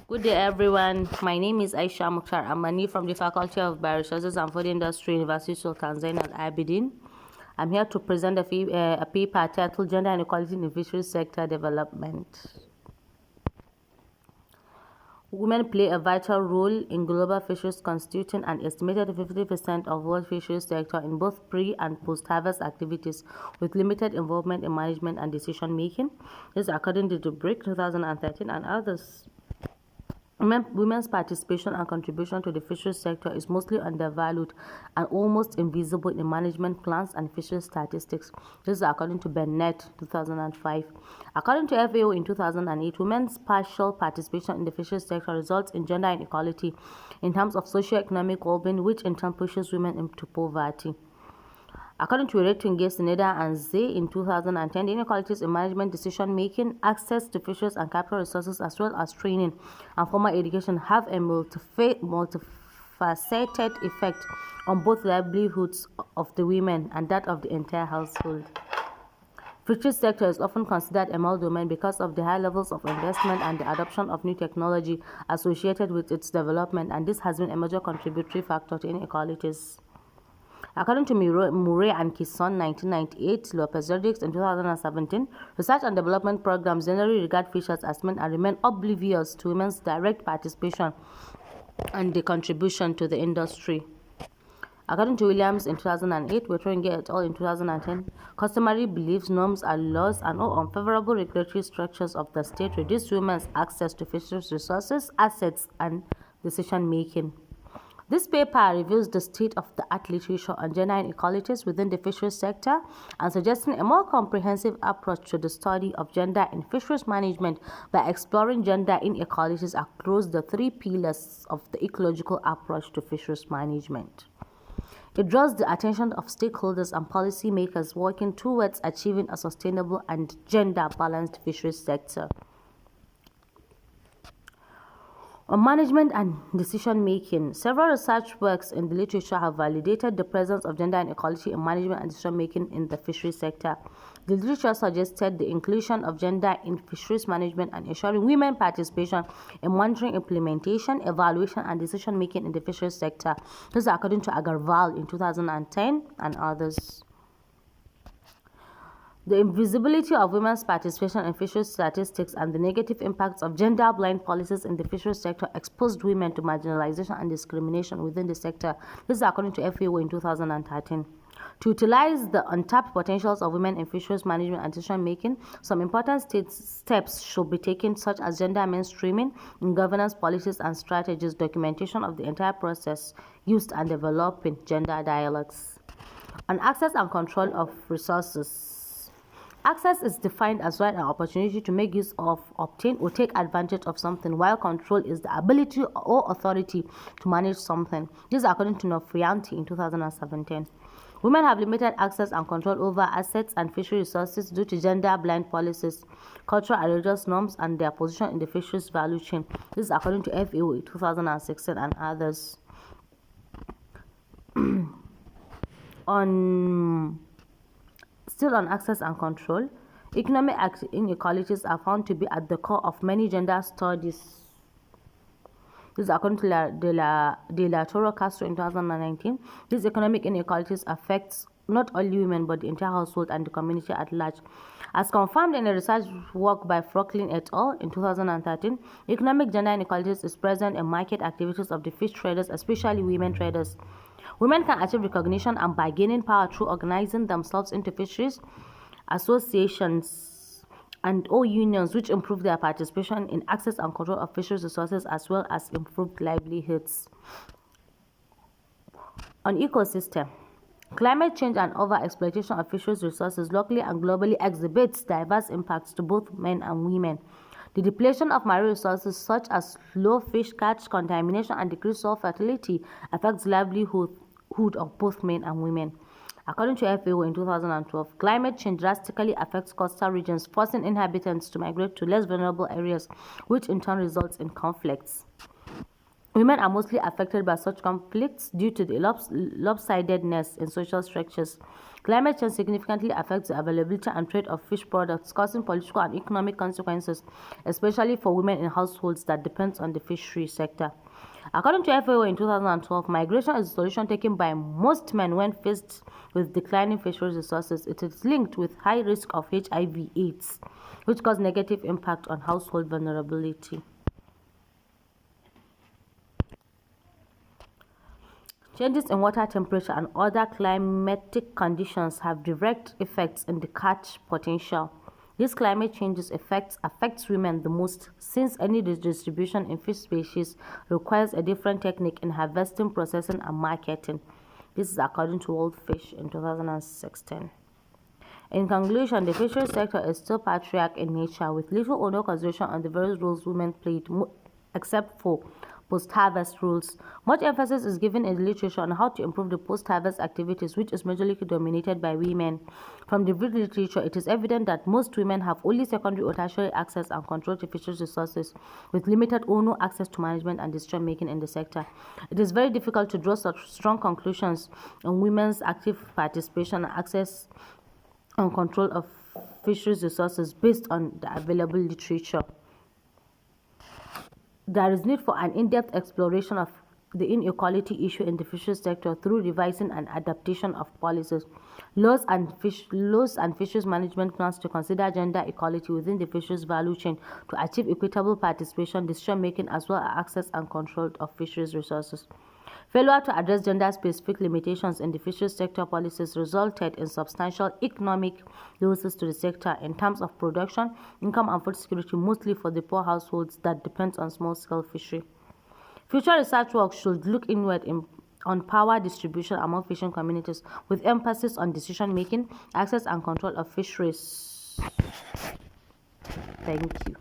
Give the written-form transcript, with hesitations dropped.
Good day, everyone. My name is Aisha Mukhtar Amani from the Faculty of Bioresources and Food Industry, University Sultan Zain Al Abidin. I'm here to present a paper titled Gender Inequality in the Fisheries Sector Development. Women play a vital role in global fisheries, constituting an estimated 50% of world fisheries sector in both pre- and post-harvest activities, with limited involvement in management and decision-making. This is according to the BRIC 2013 and others. Women's participation and contribution to the fisheries sector is mostly undervalued and almost invisible in management plans and fisheries statistics. This is according to Bennett, 2005. According to FAO in 2008, women's partial participation in the fisheries sector results in gender inequality in terms of socioeconomic well-being, which in turn pushes women into poverty. According to Retunge, Sineda and Zay in 2010, the inequalities in management decision-making, access to fisheries and capital resources, as well as training and formal education have a multifaceted effect on both livelihoods of the women and that of the entire household. Fisheries sector is often considered a male domain because of the high levels of investment and the adoption of new technology associated with its development, and this has been a major contributory factor to inequalities. According to Murray and Kisson, 1998, Lopez Rodriguez in 2017, research and development programs generally regard fishers as men and remain oblivious to women's direct participation and the contribution to the industry. According to Williams in 2008, Wetringe et al. In 2010, customary beliefs, norms, and laws and all unfavorable regulatory structures of the state reduce women's access to fisheries resources, assets, and decision-making. This paper reviews the state-of-the-art literature on gender inequalities within the fisheries sector and suggesting a more comprehensive approach to the study of gender in fisheries management by exploring gender inequalities across the three pillars of the ecological approach to fisheries management. It draws the attention of stakeholders and policymakers working towards achieving a sustainable and gender-balanced fisheries sector. On management and decision-making, several research works in the literature have validated the presence of gender inequality in management and decision-making in the fisheries sector. The literature suggested the inclusion of gender in fisheries management and ensuring women participation in monitoring, implementation, evaluation, and decision-making in the fisheries sector. This is according to Agarwal in 2010 and others. The invisibility of women's participation in fisheries statistics and the negative impacts of gender-blind policies in the fisheries sector exposed women to marginalization and discrimination within the sector. This is according to FAO in 2013. To utilize the untapped potentials of women in fisheries management and decision-making, some important steps should be taken, such as gender mainstreaming in governance policies and strategies, documentation of the entire process used, and developing gender dialogues. On access and control of resources. Access is defined as right and opportunity to make use of, obtain, or take advantage of something, while control is the ability or authority to manage something. This is according to Nofrianti in 2017. Women have limited access and control over assets and fishery resources due to gender-blind policies, cultural and religious norms, and their position in the fisheries value chain. This is according to FAO in 2016 and others. Still on access and control, economic inequalities are found to be at the core of many gender studies. This is according to De La Toro Castro in 2019. These economic inequalities affect not only women but the entire household and the community at large. As confirmed in a research work by Frocklin et al. In 2013, economic gender inequalities is present in market activities of the fish traders, especially women traders. Women can achieve recognition and bargaining power through organizing themselves into fisheries associations and or unions, which improve their participation in access and control of fisheries resources as well as improved livelihoods. On ecosystem, climate change and overexploitation of fisheries resources locally and globally exhibits diverse impacts to both men and women. The depletion of marine resources such as low fish catch, contamination, and decreased soil fertility affects livelihood of both men and women. According to FAO in 2012, climate change drastically affects coastal regions, forcing inhabitants to migrate to less vulnerable areas, which in turn results in conflicts. Women are mostly affected by such conflicts due to the lopsidedness in social structures. Climate change significantly affects the availability and trade of fish products, causing political and economic consequences, especially for women in households that depend on the fishery sector. According to FAO in 2012, migration is a solution taken by most men when faced with declining fisheries resources. It is linked with high risk of HIV/AIDS, which cause negative impact on household vulnerability. Changes in water temperature and other climatic conditions have direct effects in the catch potential. These climate changes affects women the most, since any distribution in fish species requires a different technique in harvesting, processing, and marketing. This is according to World Fish in 2016. In conclusion, the fisheries sector is still patriarchal in nature, with little or no consideration on the various roles women played, except for post-harvest rules. Much emphasis is given in the literature on how to improve the post-harvest activities, which is majorly dominated by women. From the literature, it is evident that most women have only secondary or tertiary access and control to fisheries resources, with limited or no access to management and decision-making in the sector. It is very difficult to draw such strong conclusions on women's active participation and access and control of fisheries resources based on the available literature. There is need for an in-depth exploration of the inequality issue in the fisheries sector through revising and adaptation of policies, laws and fisheries management plans to consider gender equality within the fisheries value chain to achieve equitable participation, decision-making, as well as access and control of fisheries resources. Failure to address gender-specific limitations in the fisheries sector policies resulted in substantial economic losses to the sector in terms of production, income, and food security, mostly for the poor households that depend on small-scale fishery. Future research work should look inward on power distribution among fishing communities, with emphasis on decision-making, access, and control of fisheries. Thank you.